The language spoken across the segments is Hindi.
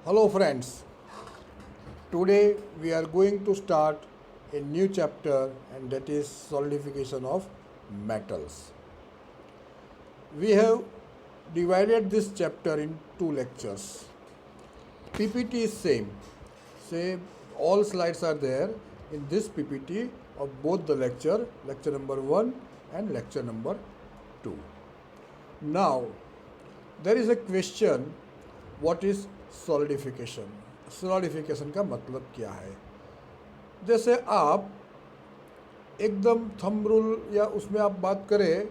Hello, friends. Today we are going to start a new chapter, and that is solidification of metals. We have divided this chapter in two lectures. PPT is same. Say all slides are there in this PPT of both the lecture number 1 and lecture number 2. Now, there is a question, what is solidification? Solidification का मतलब क्या है? जैसे आप एकदम थंब रूल या उसमें आप बात करें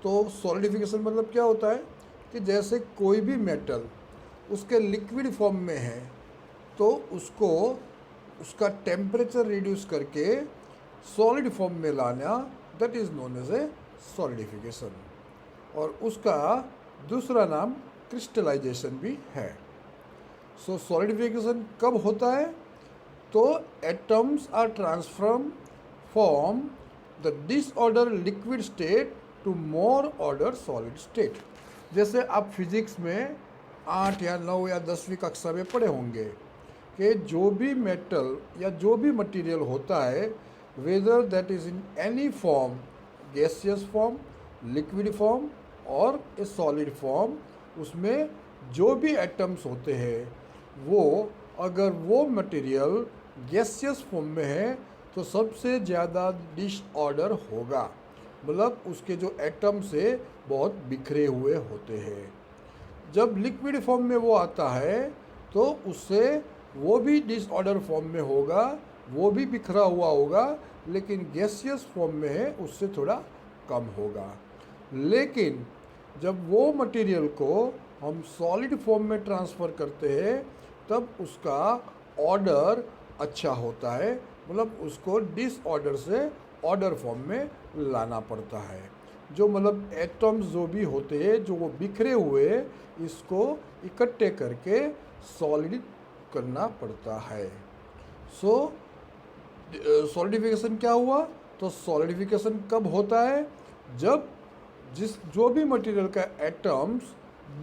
तो सॉलिडिफिकेशन मतलब क्या होता है कि जैसे कोई भी मेटल उसके लिक्विड फॉर्म में है तो उसको उसका टेम्परेचर रिड्यूस करके सॉलिड फॉर्म में लाना, that is known as a solidification. और उसका दूसरा नाम क्रिस्टलाइजेशन भी है। सो सॉलिडिफिकेशन कब होता है? तो atoms are transform from the disorder liquid state to more order solid state. जैसे आप फिजिक्स में 8 या 9 या 10वीं कक्षा में पढ़े होंगे कि जो भी मेटल या जो भी मटेरियल होता है, whether that is in any form, gaseous form, liquid form और ए सॉलिड फॉर्म, उसमें जो भी एटम्स होते हैं वो अगर वो मटेरियल गैसियस फॉर्म में है तो सबसे ज़्यादा डिसऑर्डर होगा, मतलब उसके जो एटम से बहुत बिखरे हुए होते हैं। जब लिक्विड फॉर्म में वो आता है तो उससे वो भी डिसऑर्डर फॉर्म में होगा, वो भी बिखरा हुआ होगा, लेकिन गैसियस फॉर्म में है उससे थोड़ा कम होगा। लेकिन जब वो मटेरियल को हम सॉलिड फॉर्म में ट्रांसफ़र करते हैं तब उसका ऑर्डर अच्छा होता है, मतलब उसको डिसऑर्डर से ऑर्डर फॉर्म में लाना पड़ता है। जो मतलब एटम्स जो भी होते हैं जो वो बिखरे हुए, इसको इकट्ठे करके सॉलिड करना पड़ता है। सो सॉलिडिफिकेशन क्या हुआ? तो सॉलिडिफिकेशन कब होता है? जब जो भी मटेरियल का एटम्स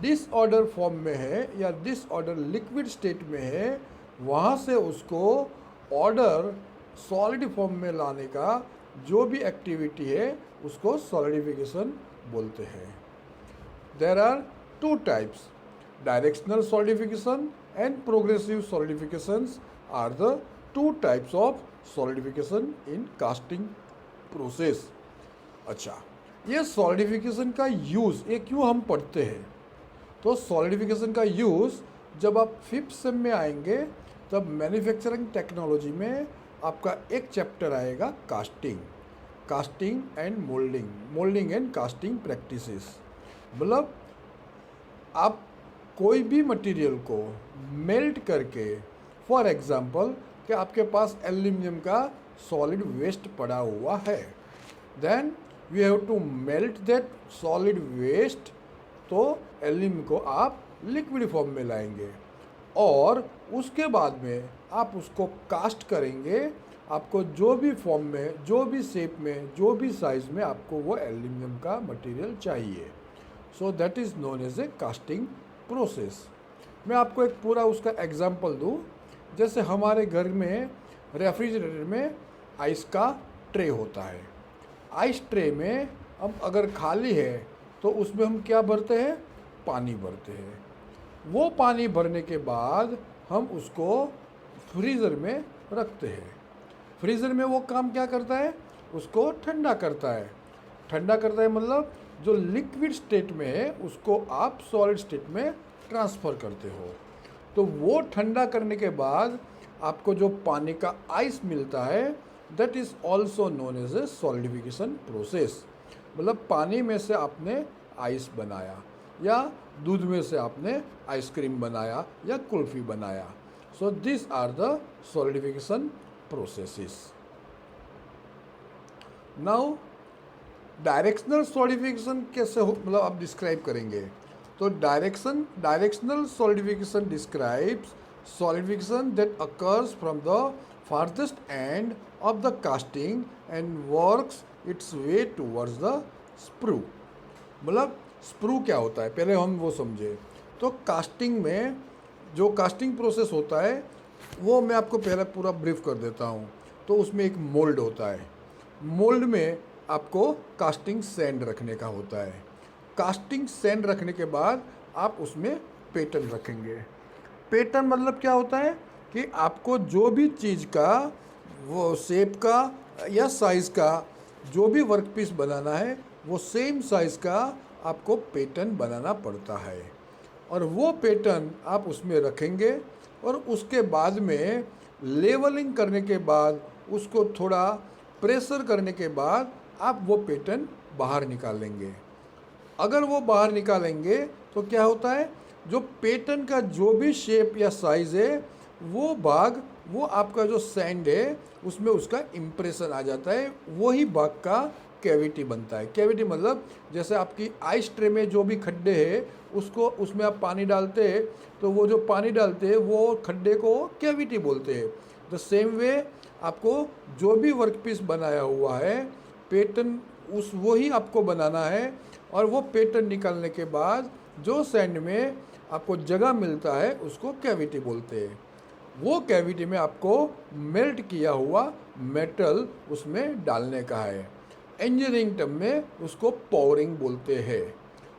डिसऑर्डर फॉर्म में है या डिसऑर्डर लिक्विड स्टेट में है, वहाँ से उसको ऑर्डर सॉलिड फॉर्म में लाने का जो भी एक्टिविटी है उसको सॉलिडिफिकेशन बोलते हैं। There are two types, directional solidification and progressive solidifications are the two types of solidification in casting process. अच्छा, ये सॉलिडिफिकेशन का यूज़ ये क्यों हम पढ़ते हैं? तो सॉलिडिफिकेशन का यूज़ जब आप 5th सेम में आएंगे तब मैन्युफैक्चरिंग टेक्नोलॉजी में आपका एक चैप्टर आएगा casting and moulding and casting practices. मतलब आप कोई भी मटेरियल को मेल्ट करके, फॉर एग्जांपल कि आपके पास एल्यूमिनियम का सॉलिड वेस्ट पड़ा हुआ है, then we have to melt that solid waste, तो एल्यूमिनियम को आप लिक्विड फॉर्म में लाएंगे और उसके बाद में आप उसको कास्ट करेंगे। आपको जो भी फॉर्म में, जो भी शेप में, जो भी साइज़ में आपको वो एल्यूमिनियम का मटेरियल चाहिए, so that is known as a casting process. मैं आपको एक पूरा उसका एग्जांपल दूँ। जैसे हमारे घर में रेफ्रिजरेटर में आइस का ट्रे होता है। आइस ट्रे में हम अगर खाली है तो उसमें हम क्या भरते हैं? पानी भरते हैं। वो पानी भरने के बाद हम उसको फ्रीज़र में रखते हैं। फ्रीज़र में वो काम क्या करता है? उसको ठंडा करता है। ठंडा करता है मतलब जो लिक्विड स्टेट में है उसको आप सॉलिड स्टेट में ट्रांसफ़र करते हो। तो वो ठंडा करने के बाद आपको जो पानी का आइस मिलता है, that is also known as a solidification process. मतलब पानी में से आपने आइस बनाया या दूध में से आपने आइसक्रीम बनाया या कुल्फ़ी बनाया। So this are the solidification processes. Now directional solidification कैसे हो, मतलब आप डिस्क्राइब करेंगे? तो directional solidification describes solidification that occurs from the farthest end of the casting and works its way towards the sprue। मतलब स्प्रू क्या होता है पहले हम वो समझे। तो कास्टिंग में जो कास्टिंग प्रोसेस होता है वो मैं आपको पहले पूरा ब्रीफ कर देता हूँ। तो उसमें एक मोल्ड होता है, मोल्ड में आपको कास्टिंग सैंड रखने का होता है। कास्टिंग सैंड रखने के बाद आप उसमें पैटर्न रखेंगे। पैटर्न मतलब क्या होता है कि आपको जो भी चीज़ का वो शेप का या साइज़ का जो भी वर्क पीस बनाना है वो सेम साइज़ का आपको पैटर्न बनाना पड़ता है, और वो पैटर्न आप उसमें रखेंगे। और उसके बाद में लेवलिंग करने के बाद उसको थोड़ा प्रेशर करने के बाद आप वो पैटर्न बाहर निकालेंगे। अगर वो बाहर निकालेंगे तो क्या होता है, जो पैटर्न का जो भी शेप या साइज़ है वो भाग, वो आपका जो सैंड है उसमें उसका इम्प्रेशन आ जाता है, वही भाग का कैविटी बनता है। कैविटी मतलब जैसे आपकी आइस ट्रे में जो भी खड्डे हैं उसको, उसमें आप पानी डालते हैं तो वो जो पानी डालते हैं वो खड्डे को कैविटी बोलते हैं। द सेम वे आपको जो भी वर्क पीस बनाया हुआ है पैटर्न उस वही आपको बनाना है, और वो पैटर्न निकालने के बाद जो सैंड में आपको जगह मिलता है उसको कैविटी बोलते हैं। वो कैविटी में आपको मेल्ट किया हुआ मेटल उसमें डालने का है। इंजीनियरिंग टर्म में उसको पावरिंग बोलते हैं,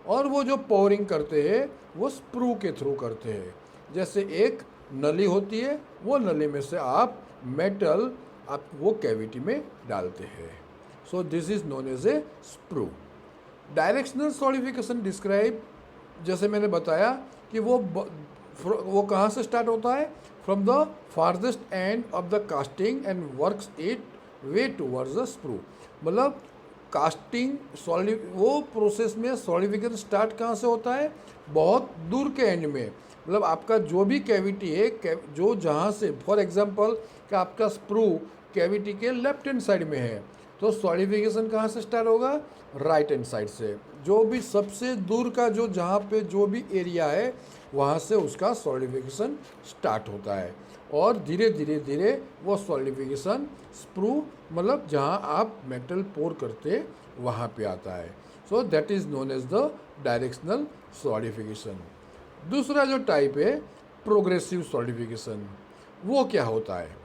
और वो जो पावरिंग करते हैं वो स्प्रू के थ्रू करते हैं। जैसे एक नली होती है, वो नली में से आप मेटल आप वो कैविटी में डालते हैं। So this is known as a sprue. Directional solidification describe, जैसे मैंने बताया कि वो कहाँ से स्टार्ट होता है, from the farthest end of the casting and works it way towards the sprue. मतलब कास्टिंग वो प्रोसेस में सॉलिडिफिकेशन स्टार्ट कहाँ से होता है, बहुत दूर के एंड में। मतलब आपका जो भी कैविटी है जो जहाँ से, फॉर एग्जांपल कि आपका स्प्रू कैविटी के लेफ्ट हैंड साइड में है तो सॉलिडिफिकेशन कहाँ से स्टार्ट होगा, राइट हैंड साइड से। जो भी सबसे दूर का जो जहाँ पे जो भी एरिया है वहाँ से उसका सॉलिडिफिकेशन स्टार्ट होता है, और धीरे धीरे धीरे वो सॉलिडिफिकेशन स्प्रू मतलब जहाँ आप मेटल पोर करते वहाँ पे आता है। So that is known as the directional solidification. दूसरा जो टाइप है प्रोग्रेसिव सॉलिडिफिकेशन, वो क्या होता है,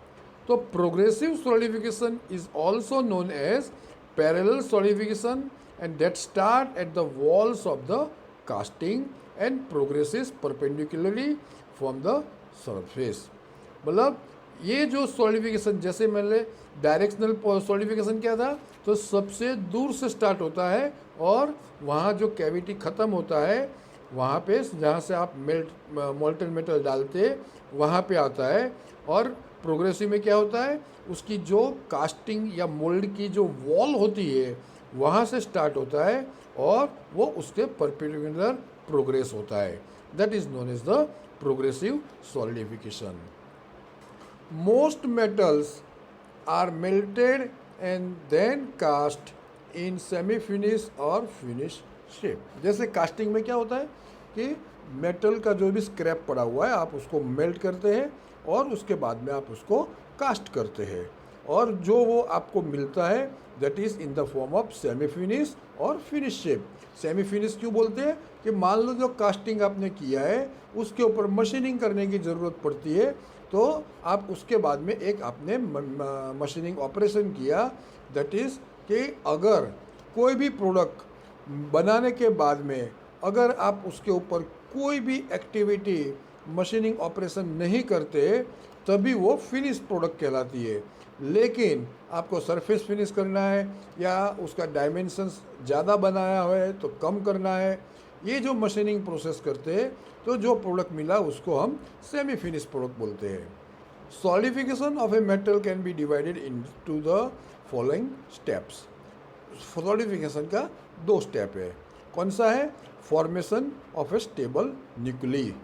तो progressive solidification is also known as parallel solidification and that start at the walls of the casting and progresses perpendicularly from the surface. मतलब ये जो सॉलिडिफिकेशन, जैसे मैंने डायरेक्शनल सॉलिडिफिकेशन क्या था, तो सबसे दूर से स्टार्ट होता है और वहाँ जो कैविटी ख़त्म होता है वहाँ पे जहाँ से आप मोल्टन मेटल डालते वहाँ पे आता है। और प्रोग्रेसिव में क्या होता है, उसकी जो कास्टिंग या मोल्ड की जो वॉल होती है वहाँ से स्टार्ट होता है और वो उसके परपेंडिकुलर प्रोग्रेस होता है। That is known as the progressive solidification. Most metals are melted and then cast in semi finish और फिनिश शेप। जैसे कास्टिंग में क्या होता है कि मेटल का जो भी स्क्रैप पड़ा हुआ है आप उसको मेल्ट करते हैं और उसके बाद में आप उसको कास्ट करते हैं, और जो वो आपको मिलता है that is in the form of semi finish और फिनिश शेप। सेमी फिनिश क्यों बोलते हैं कि मान लो जो कास्टिंग आपने किया है उसके ऊपर मशीनिंग करने की ज़रूरत पड़ती है, तो आप उसके बाद में एक आपने मशीनिंग ऑपरेशन किया। दैट इज़ कि अगर कोई भी प्रोडक्ट बनाने के बाद में अगर आप उसके ऊपर कोई भी एक्टिविटी मशीनिंग ऑपरेशन नहीं करते तभी वो फिनिश प्रोडक्ट कहलाती है। लेकिन आपको सरफेस फिनिश करना है या उसका डायमेंशंस ज़्यादा बनाया हुआ है तो कम करना है, ये जो मशीनिंग प्रोसेस करते हैं तो जो प्रोडक्ट मिला उसको हम सेमी फिनिश प्रोडक्ट बोलते हैं। Solidification of a metal can be divided into the following steps. Solidification का 2 स्टेप है। कौन सा है, formation of A stable nuclei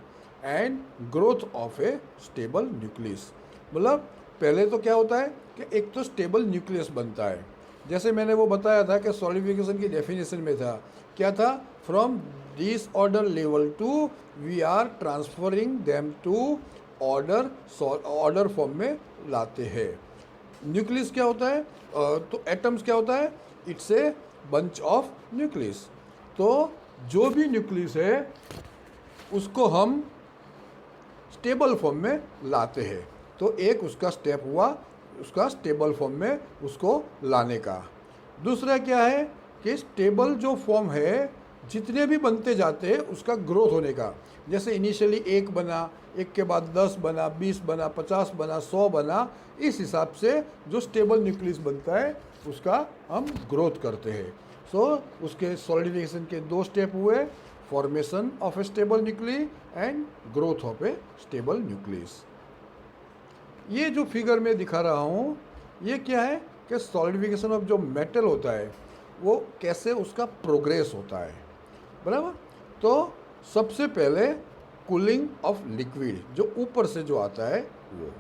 and growth of A stable nucleus. मतलब पहले तो क्या होता है कि एक तो स्टेबल न्यूक्लियस बनता है। जैसे मैंने वो बताया था कि सॉलिडिफिकेशन की डेफिनेशन में था क्या था, from this order level to we are transferring them to order form में लाते हैं। न्यूक्लियस क्या होता है, तो एटम्स क्या होता है, it's a bunch of nucleus. तो जो भी न्यूक्लियस है उसको हम स्टेबल फॉर्म में लाते हैं। तो एक उसका स्टेप हुआ उसका स्टेबल फॉर्म में उसको लाने का। दूसरा क्या है कि स्टेबल जो फॉर्म है जितने भी बनते जाते हैं उसका ग्रोथ होने का। जैसे इनिशियली 1 बना, 1 के बाद 10 बना, 20 बना, 50 बना, 100 बना, इस हिसाब से जो स्टेबल न्यूक्लियस बनता है उसका हम ग्रोथ करते हैं। सो उसके सॉलिडिफिकेशन के 2 स्टेप हुए, formation of A stable nucleus and growth of A stable nucleus. ये जो फिगर में दिखा रहा हूँ ये क्या है कि सॉलिडिफिकेशन ऑफ जो मेटल होता है वो कैसे उसका प्रोग्रेस होता है, बराबर। तो सबसे पहले कूलिंग ऑफ लिक्विड जो ऊपर से जो आता है वो,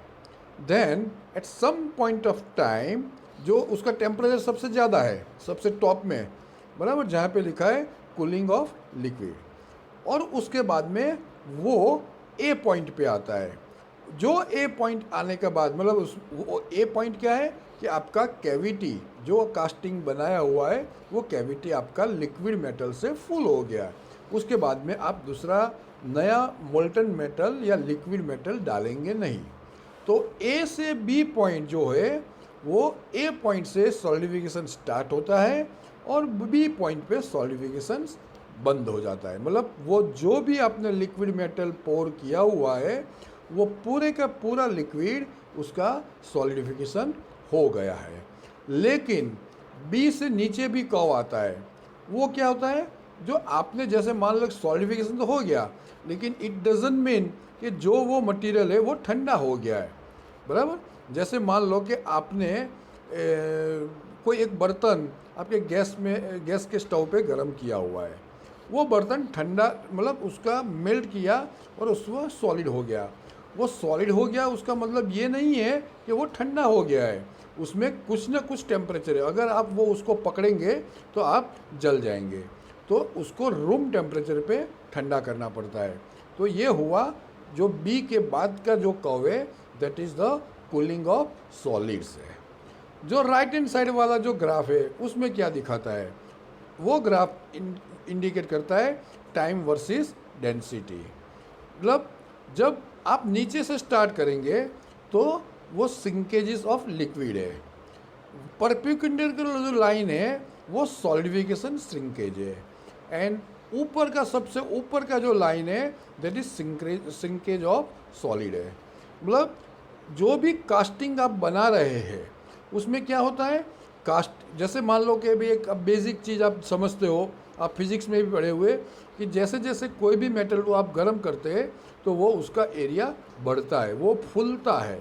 then at some point of time जो उसका टेम्परेचर सबसे ज़्यादा है सबसे टॉप में, बराबर, जहाँ पे लिखा है कूलिंग ऑफ लिक्विड, और उसके बाद में वो ए पॉइंट पे आता है। जो ए पॉइंट आने के बाद मतलब वो ए पॉइंट क्या है कि आपका कैविटी जो कास्टिंग बनाया हुआ है वो कैविटी आपका लिक्विड मेटल से फुल हो गया। उसके बाद में आप दूसरा नया मोल्टन मेटल या लिक्विड मेटल डालेंगे नहीं। तो ए से बी पॉइंट जो है वो ए पॉइंट से सॉलिडिफिकेशन स्टार्ट होता है और बी पॉइंट पे सॉलिडिफिकेशन बंद हो जाता है। मतलब वो जो भी आपने लिक्विड मेटल पोर किया हुआ है वो पूरे का पूरा लिक्विड उसका सॉलिडिफिकेशन हो गया है। लेकिन बी से नीचे भी कर्व आता है, वो क्या होता है जो आपने जैसे मान लो सॉलिडिफिकेशन तो हो गया लेकिन इट डजंट मीन कि जो वो मटेरियल है वो ठंडा हो गया है, बराबर। जैसे मान लो कि आपने कोई एक बर्तन आपके गैस के स्टोव पे गर्म किया हुआ है, वो बर्तन ठंडा मतलब उसका मेल्ट किया और उसमें सॉलिड हो गया। वो सॉलिड हो गया उसका मतलब ये नहीं है कि वो ठंडा हो गया है, उसमें कुछ ना कुछ टेम्परेचर है। अगर आप वो उसको पकड़ेंगे तो आप जल जाएंगे, तो उसको रूम टेम्परेचर पे ठंडा करना पड़ता है। तो ये हुआ जो बी के बाद का जो कर्व है that is the cooling of solids है। जो राइट हैंड साइड वाला जो ग्राफ है उसमें क्या दिखाता है, वो ग्राफ इंडिकेट करता है टाइम वर्सेस डेंसिटी। मतलब जब आप नीचे से स्टार्ट करेंगे तो वो सिंकेजेस ऑफ लिक्विड है, परपेंडिकुलर जो लाइन है वो सॉलिडिफिकेशन श्रिंकेज है, एंड ऊपर का सबसे ऊपर का जो लाइन है that is sinkage of solid है। मतलब जो भी कास्टिंग आप बना रहे हैं उसमें क्या होता है कास्ट, जैसे मान लो कि अभी एक बेसिक चीज़ आप समझते हो, आप फिजिक्स में भी पढ़े हुए कि जैसे जैसे कोई भी मेटल को आप गर्म करते हैं तो वो उसका एरिया बढ़ता है, वो फूलता है।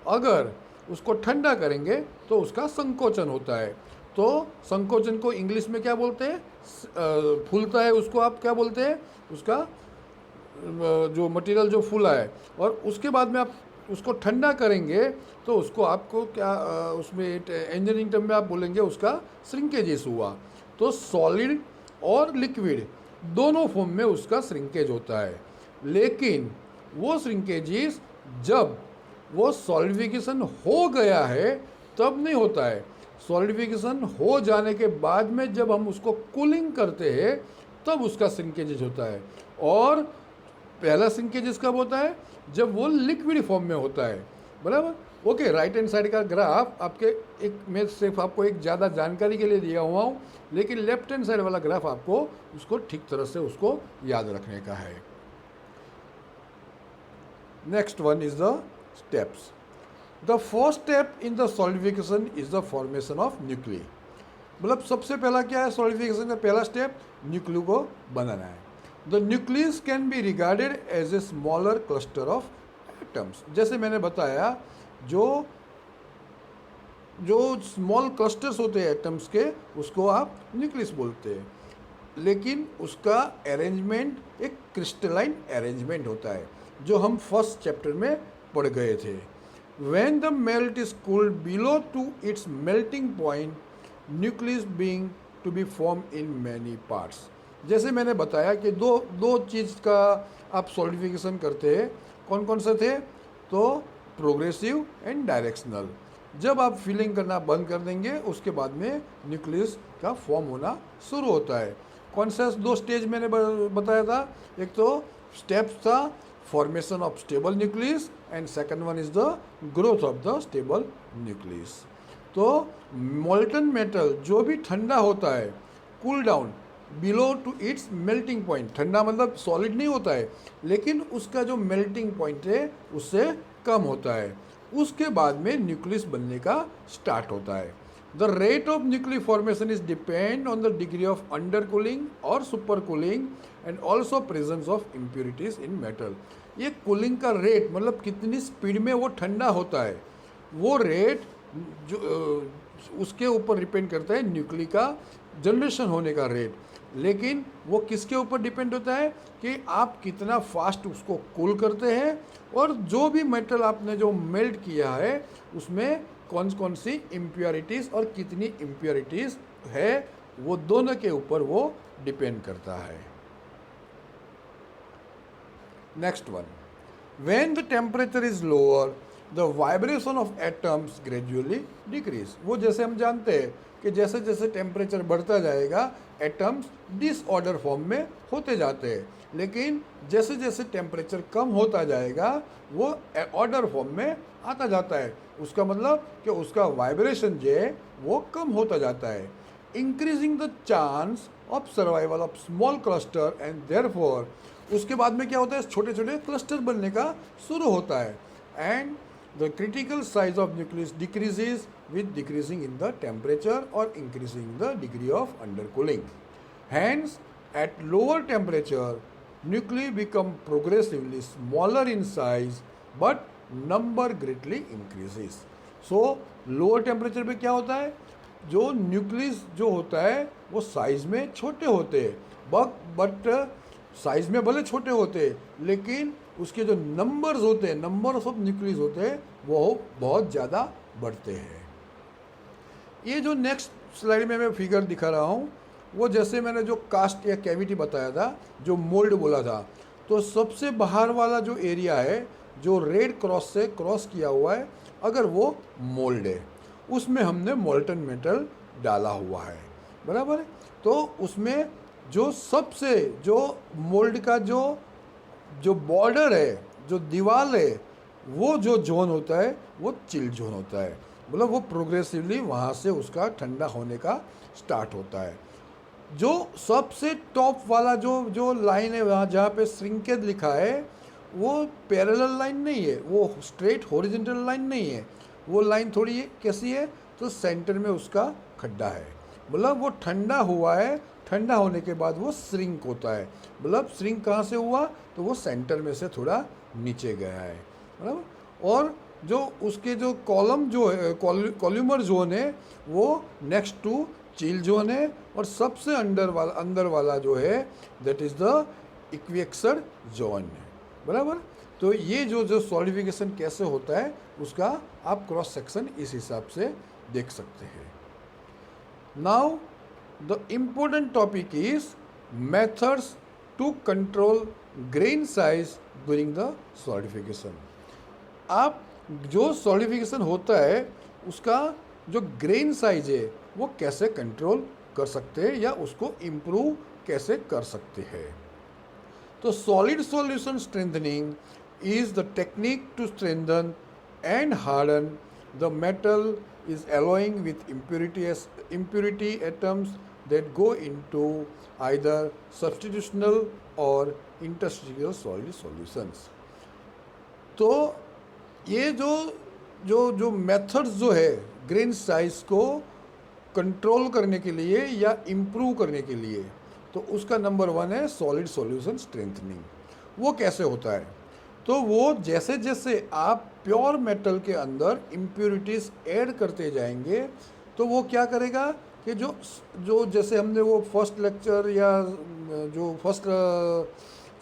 अगर उसको ठंडा करेंगे तो उसका संकोचन होता है। तो संकोचन को इंग्लिश में क्या बोलते हैं, फूलता है उसको आप क्या बोलते हैं, उसका जो मटेरियल जो फूला है, और उसके बाद में आप उसको ठंडा करेंगे तो उसको आपको क्या उसमें इंजीनियरिंग टर्म में आप बोलेंगे उसका श्रिंकेजेस हुआ। तो सॉलिड और लिक्विड दोनों फॉर्म में उसका श्रिंकेज होता है, लेकिन वो श्रिंकेजेस जब वो सॉलिडिफिकेशन हो गया है तब नहीं होता है। सॉलिडिफिकेशन हो जाने के बाद में जब हम उसको कूलिंग करते हैं तब उसका श्रिंकेजेस होता है। और पहला श्रिंकेजेस कब होता है, जब वो लिक्विड फॉर्म में होता है, बराबर। ओके, राइट हैंड साइड का ग्राफ आपके एक मैं सिर्फ आपको एक ज़्यादा जानकारी के लिए दिया हुआ हूँ, लेकिन लेफ्ट हैंड साइड वाला ग्राफ आपको उसको ठीक तरह से उसको याद रखने का है। Next one is the steps. The first step in the solidification is the formation of nuclei. मतलब सबसे पहला क्या है सॉलिडिफिकेशन का पहला स्टेप, न्यूक्लियो को बनाना है। The nucleus can be regarded as a smaller cluster of atoms. जैसे मैंने बताया जो स्मॉल क्लस्टर्स होते हैं एटम्स के उसको आप न्यूक्लियस बोलते हैं, लेकिन उसका अरेंजमेंट एक क्रिस्टलाइन अरेंजमेंट होता है जो हम फर्स्ट चैप्टर में पढ़ गए थे। When the melt is cooled below to its melting point, nucleus being to be formed in many parts. जैसे मैंने बताया कि दो चीज़ का आप सॉलिडिफिकेशन करते हैं, कौन कौन से थे, तो प्रोग्रेसिव एंड डायरेक्शनल। जब आप फिलिंग करना बंद कर देंगे उसके बाद में न्यूक्लियस का फॉर्म होना शुरू होता है। कौन सा 2 स्टेज मैंने बताया था, एक तो स्टेप्स था formation of stable nucleus and second one is the growth of the stable nucleus. तो molten metal जो भी ठंडा होता है, cool down below to its melting point, ठंडा मतलब सॉलिड नहीं होता है लेकिन उसका जो मेल्टिंग पॉइंट है उससे कम होता है, उसके बाद में न्यूक्लियस बनने का स्टार्ट होता है. The rate of nuclear formation is depend on the degree of under cooling और super cooling and also presence of impurities in metal. ये कूलिंग का रेट मतलब कितनी स्पीड में वो ठंडा होता है, वो रेट जो उसके ऊपर डिपेंड करता है न्यूक्लियर का जनरेशन होने का रेट. लेकिन वो किसके ऊपर डिपेंड होता है कि आप कितना फास्ट उसको कूल करते हैं और जो भी मेटल आपने जो मेल्ट किया है उसमें कौन कौन सी इम्प्योरिटीज़ और कितनी इम्प्योरिटीज़ है, वो दोनों के ऊपर वो डिपेंड करता है. Next one, when the temperature is lower the vibration of atoms gradually decrease. वो जैसे हम जानते हैं कि जैसे जैसे टेम्परेचर बढ़ता जाएगा एटम्स डिसऑर्डर फॉर्म में होते जाते हैं, लेकिन जैसे जैसे टेम्परेचर कम होता जाएगा वो ऑर्डर फॉर्म में आता जाता है. उसका मतलब कि उसका वाइब्रेशन जो है वो कम होता जाता है. Increasing the chance of survival of small cluster and therefore उसके बाद में क्या होता है, छोटे छोटे क्लस्टर बनने का शुरू होता है. And the critical size of nucleus decreases with decreasing in the temperature or increasing the degree of undercooling. Hence, at lower temperature, nuclei become progressively smaller in size, but number greatly increases. So, lower temperature पे क्या होता है, जो न्यूक्लियस जो होता है वो साइज में छोटे होते हैं, बट साइज में भले छोटे होते हैं लेकिन उसके जो नंबर्स होते हैं, नंबर्स ऑफ न्यूक्लियस होते हैं वो बहुत ज़्यादा बढ़ते हैं. ये जो नेक्स्ट स्लाइड में मैं फिगर दिखा रहा हूँ वो जैसे मैंने जो कास्ट या कैविटी बताया था, जो मोल्ड बोला था, तो सबसे बाहर वाला जो एरिया है जो रेड क्रॉस से क्रॉस किया हुआ है, अगर वो मोल्ड है उसमें हमने मोल्टन मेटल डाला हुआ है, बराबर है. तो उसमें जो सबसे जो मोल्ड का जो बॉर्डर है, जो दीवार है, वो जो जोन होता है वो चिल जोन होता है, मतलब वो प्रोग्रेसिवली वहाँ से उसका ठंडा होने का स्टार्ट होता है. जो सबसे टॉप वाला जो लाइन है वहाँ जहाँ पे श्रिंकेज लिखा है वो पैरेलल लाइन नहीं है, वो स्ट्रेट हॉरिजॉन्टल लाइन नहीं है, वो लाइन थोड़ी कैसी है, तो सेंटर में उसका खड्डा है, मतलब वो ठंडा हुआ है, ठंडा होने के बाद वो श्रिंक होता है. मतलब श्रिंक कहाँ से हुआ, तो वो सेंटर में से थोड़ा नीचे गया है, बराबर. और जो उसके जो कॉलम जो है कॉल्यूमर जोन है वो नेक्स्ट टू चिल जोन है, और सबसे अंदर वाला जो है दैट इज़ द इक्वेक्सर जोन है, बराबर. तो ये जो सॉलिडिफिकेशन कैसे होता है उसका आप क्रॉस सेक्शन इस हिसाब से देख सकते हैं. Now the important topic is methods to control grain size during the solidification. आप जो सॉलिडिफिकेशन होता है उसका जो ग्रेन साइज है वो कैसे कंट्रोल कर सकते हैं या उसको इम्प्रूव कैसे कर सकते हैं. तो solid solution strengthening is the technique to strengthen and harden the metal is alloying with impurity atoms that go into either substitutional or interstitial solid solutions. तो ये जो मेथड्स जो है ग्रेन साइज को कंट्रोल करने के लिए या इम्प्रूव करने के लिए, तो उसका नंबर 1 है सॉलिड सॉल्यूशन स्ट्रेंथनिंग. वो कैसे होता है, तो वो जैसे जैसे आप प्योर मेटल के अंदर इम्प्योरिटीज़ ऐड करते जाएंगे तो वो क्या करेगा कि जो जैसे हमने वो फर्स्ट लेक्चर या जो फर्स्ट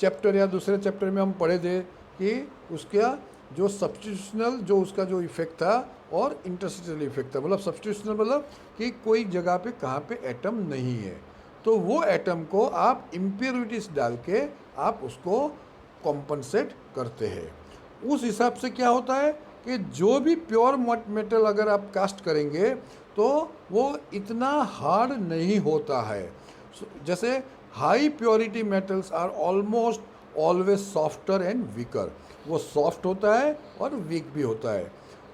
चैप्टर या दूसरे चैप्टर में हम पढ़े थे कि उसका जो सब्स्टिट्यूशनल जो उसका जो इफेक्ट था और इंटरस्टिशियल इफेक्ट था, मतलब सब्स्टिट्यूशनल मतलब कि कोई जगह पे कहाँ पे एटम नहीं है तो वो एटम को आप इम्प्योरिटीज़ डाल के आप उसको कॉम्पनसेट करते हैं. उस हिसाब से क्या होता है कि जो भी प्योर मेटल अगर आप कास्ट करेंगे तो वो इतना हार्ड नहीं होता है. जैसे high purity metals are almost always softer and weaker, वो सॉफ्ट होता है और वीक भी होता है।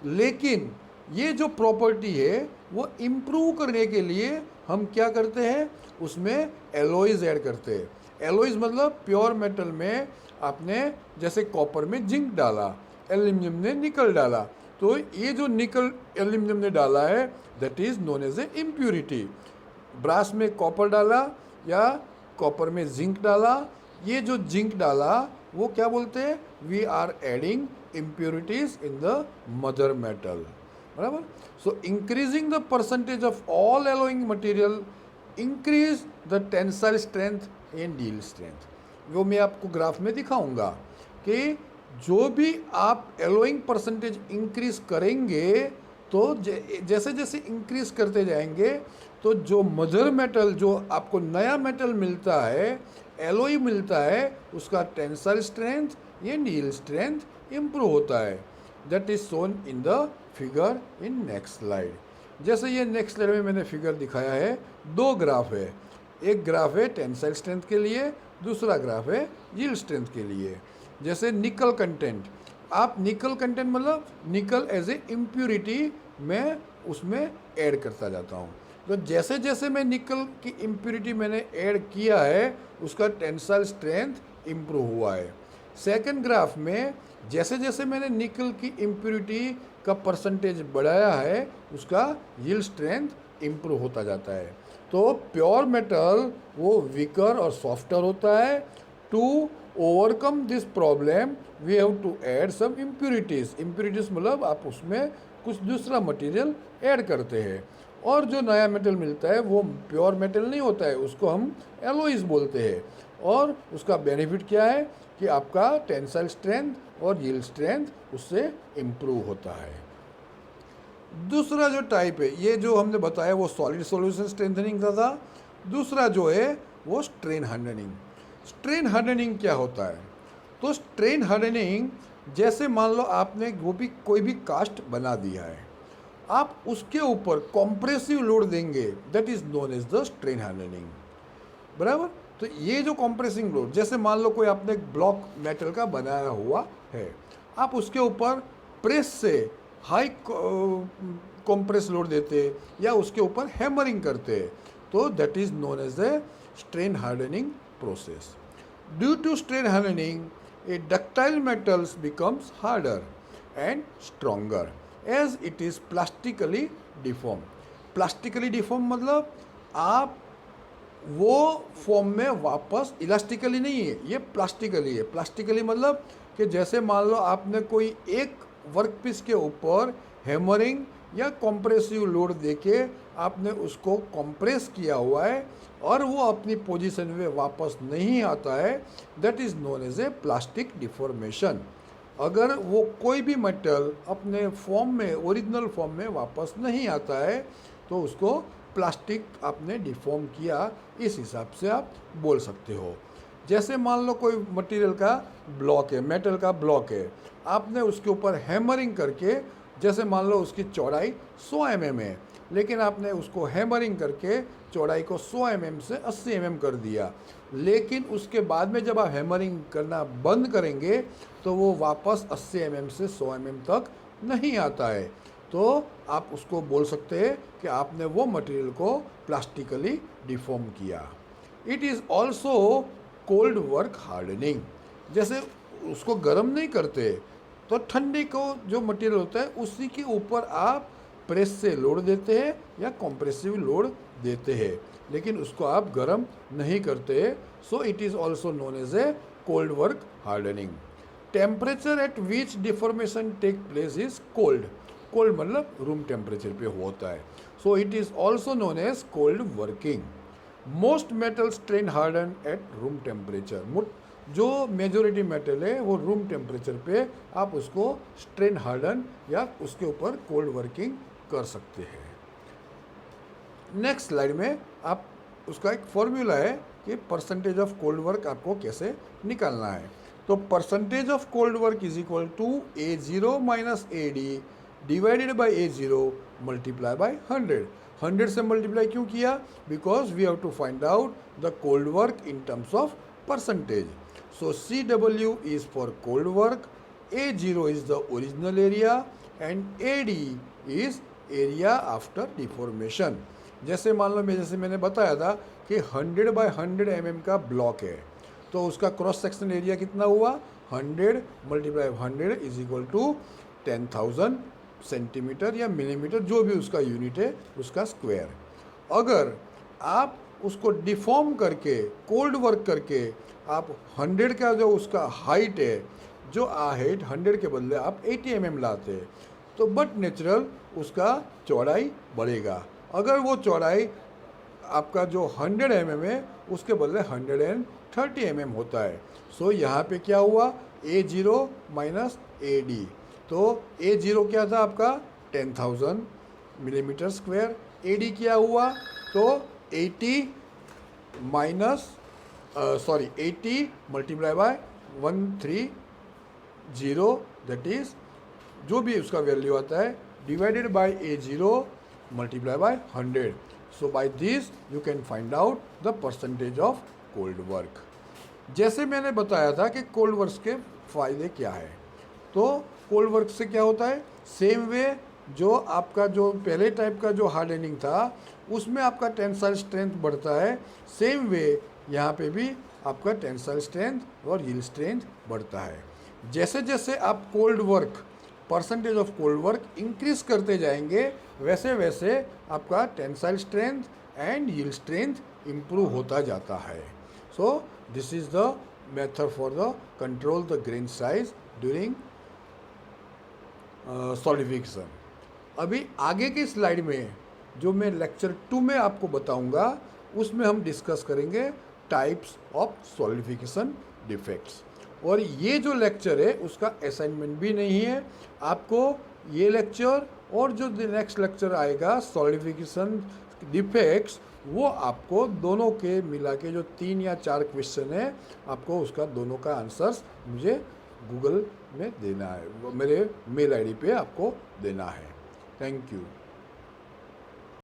लेकिन ये जो प्रॉपर्टी है वो इम्प्रूव करने के लिए हम क्या करते हैं, उसमें एलॉयज ऐड करते हैं। एलॉयज मतलब प्योर मेटल में आपने जैसे कॉपर में जिंक डाला, एल्यूमिनियम ने निकल डाला, तो ये जो निकल एल्यूमिनियम ने डाला है that is known as a impurity. Brass में कॉपर डाला या कॉपर में जिंक डाला, ये जो जिंक डाला वो क्या बोलते हैं, we are adding impurities in the mother metal, बराबर। So increasing the percentage of all alloying material increase the tensile strength and yield strength. वो मैं आपको ग्राफ में दिखाऊंगा कि जो भी आप एलोइंग परसेंटेज इंक्रीज करेंगे तो जैसे जैसे इंक्रीज करते जाएंगे तो जो मदर मेटल, जो आपको नया मेटल मिलता है, एलोई मिलता है, उसका tensile strength and yield strength improve होता है। That is shown in the figure in next slide. जैसे ये नेक्स्ट स्लाइड में मैंने फिगर दिखाया है, दो ग्राफ है, एक ग्राफ है टेंसाइल स्ट्रेंथ के लिए, दूसरा ग्राफ है यील्ड स्ट्रेंथ के लिए। जैसे निकल कंटेंट, आप निकल कंटेंट मतलब निकल एज ए इम्प्यूरिटी मैं उसमें ऐड करता जाता हूँ, तो जैसे जैसे मैं निकल की इम्प्यूरिटी मैंने ऐड किया है उसका टेंसाइल स्ट्रेंथ इम्प्रूव हुआ है। सेकंड ग्राफ में जैसे जैसे मैंने निकल की इम्प्यूरिटी का परसेंटेज बढ़ाया है उसका यील्ड स्ट्रेंथ इम्प्रूव होता जाता है। तो प्योर मेटल वो वीकर और सॉफ्टर होता है। To overcome this problem we have to add some impurities. Impurities मतलब आप उसमें कुछ दूसरा मटेरियल ऐड करते हैं, और जो नया मेटल मिलता है वो प्योर मेटल नहीं होता है, उसको हम एलॉयज बोलते हैं। और उसका बेनिफिट क्या है कि आपका टेंसाइल स्ट्रेंथ और यील्ड स्ट्रेंथ उससे इम्प्रूव होता है। दूसरा जो टाइप है, ये जो हमने बताया वो सॉलिड सॉल्यूशन स्ट्रेंथनिंग का था। दूसरा जो है वो स्ट्रेन हार्डनिंग। स्ट्रेन हार्डनिंग क्या होता है, तो स्ट्रेन हार्डनिंग जैसे मान लो आपने वो भी कोई भी कास्ट बना दिया है, आप उसके ऊपर कॉम्प्रेसिव लोड देंगे, that is known as the strain hardening, बराबर। तो ये जो कॉम्प्रेसिंग लोड, जैसे मान लो कोई आपने ब्लॉक मेटल का बनाया हुआ है, आप उसके ऊपर प्रेस से हाई कॉम्प्रेस लोड देते या उसके ऊपर हैमरिंग करते, तो that is known as the strain hardening process. Due to strain hardening, a ductile metals becomes harder and stronger as it is plastically deformed. Plastically deformed मतलब आप वो फॉर्म में वापस, इलास्टिकली नहीं है, ये प्लास्टिकली है। प्लास्टिकली मतलब कि जैसे मान लो आपने कोई एक वर्कपीस के ऊपर हैमरिंग या कॉम्प्रेसिव लोड देके आपने उसको कॉम्प्रेस किया हुआ है और वो अपनी पोजीशन में वापस नहीं आता है, that is known as a plastic deformation. अगर वो कोई भी मेटल अपने फॉर्म में, ओरिजिनल फॉर्म में वापस नहीं आता है तो उसको प्लास्टिक आपने डिफॉर्म किया, इस हिसाब से आप बोल सकते हो। जैसे मान लो कोई मटेरियल का ब्लॉक है, मेटल का ब्लॉक है, आपने उसके ऊपर हैमरिंग करके, जैसे मान लो उसकी चौड़ाई 100 mm है, लेकिन आपने उसको हैमरिंग करके चौड़ाई को 100 mm से 80 mm कर दिया, लेकिन उसके बाद में जब आप हैमरिंग करना बंद करेंगे तो वो वापस 80 mm से 100 mm तक नहीं आता है, तो आप उसको बोल सकते हैं कि आपने वो मटेरियल को प्लास्टिकली डिफॉर्म किया। It is also cold work hardening. जैसे उसको गर्म नहीं करते तो ठंडे को जो मटेरियल होता है उसी के ऊपर आप प्रेस से लोड देते हैं या कॉम्प्रेसिव लोड देते हैं, लेकिन उसको आप गर्म नहीं करते, so it is also known as a cold work hardening. Temperature at which deformation take place is cold. Cold मतलब रूम टेम्परेचर पे होता है, so it is also known as cold working. Most metal strain harden at room temperature. जो मेजोरिटी मेटल है वो रूम टेम्परेचर पे आप उसको स्ट्रेन हार्डन या उसके ऊपर कोल्ड वर्किंग कर सकते हैं। नेक्स्ट स्लाइड में आप उसका एक फॉर्मूला है कि परसेंटेज ऑफ कोल्ड वर्क आपको कैसे निकालना है। तो percentage of cold work is equal to A0 minus AD divided by A0 multiply by 100। 100 से मल्टीप्लाई क्यों किया? Because we have to find out the cold work in terms of percentage. So CW is for cold work, A0 is the original area and AD is area after deformation. जैसे मान लो जैसे मैंने बताया था कि 100 बाय 100 mm का ब्लॉक है, तो उसका क्रॉस सेक्शन एरिया कितना हुआ, 100 multiply 100 is equal to 10,000 centimetre या मिलीमीटर, जो भी उसका यूनिट है उसका स्क्वायर। अगर आप उसको डिफॉर्म करके कोल्ड वर्क करके आप 100 का जो उसका हाइट है, जो हाइट 100 के बदले आप 80 mm लाते हैं, तो बट नेचुरल उसका चौड़ाई बढ़ेगा। अगर वो चौड़ाई आपका जो 100 mm है उसके बदले 130 mm होता है। सो यहाँ पे क्या हुआ, A0 माइनस AD, तो A0 क्या था आपका 10,000 मिलीमीटर स्क्वायर, AD क्या हुआ तो 80 मल्टीप्लाई बाय 130, दैट इज जो भी उसका वैल्यू आता है divided by A0 multiply by 100। So by this you can find out the percentage of cold work. जैसे मैंने बताया था कि कोल्ड वर्क के फ़ायदे क्या है, तो कोल्ड वर्क से क्या होता है, सेम वे जो आपका जो पहले टाइप का जो हार्डनिंग था उसमें आपका टेंसाइल स्ट्रेंथ बढ़ता है, सेम वे यहाँ पे भी आपका टेंसाइल स्ट्रेंथ और यील्ड स्ट्रेंथ बढ़ता है। जैसे जैसे आप cold work percentage of cold work increase करते जाएंगे, वैसे वैसे आपका tensile strength and yield strength improve होता जाता है। सो this is the method for the control the grain size during solidification. अभी आगे की स्लाइड में जो मैं लेक्चर 2 में आपको बताऊंगा, उसमें हम डिस्कस करेंगे टाइप्स ऑफ सॉलिडिफिकेशन डिफेक्ट्स। और ये जो लेक्चर है उसका असाइनमेंट भी नहीं है, आपको ये लेक्चर और जो नेक्स्ट लेक्चर आएगा सॉलिडिफिकेशन डिफेक्ट्स, वो आपको दोनों के मिला के जो 3 या 4 क्वेश्चन है, आपको उसका दोनों का आंसर्स मुझे गूगल में देना है, मेरे मेल आईडी पे आपको देना है। Thank you.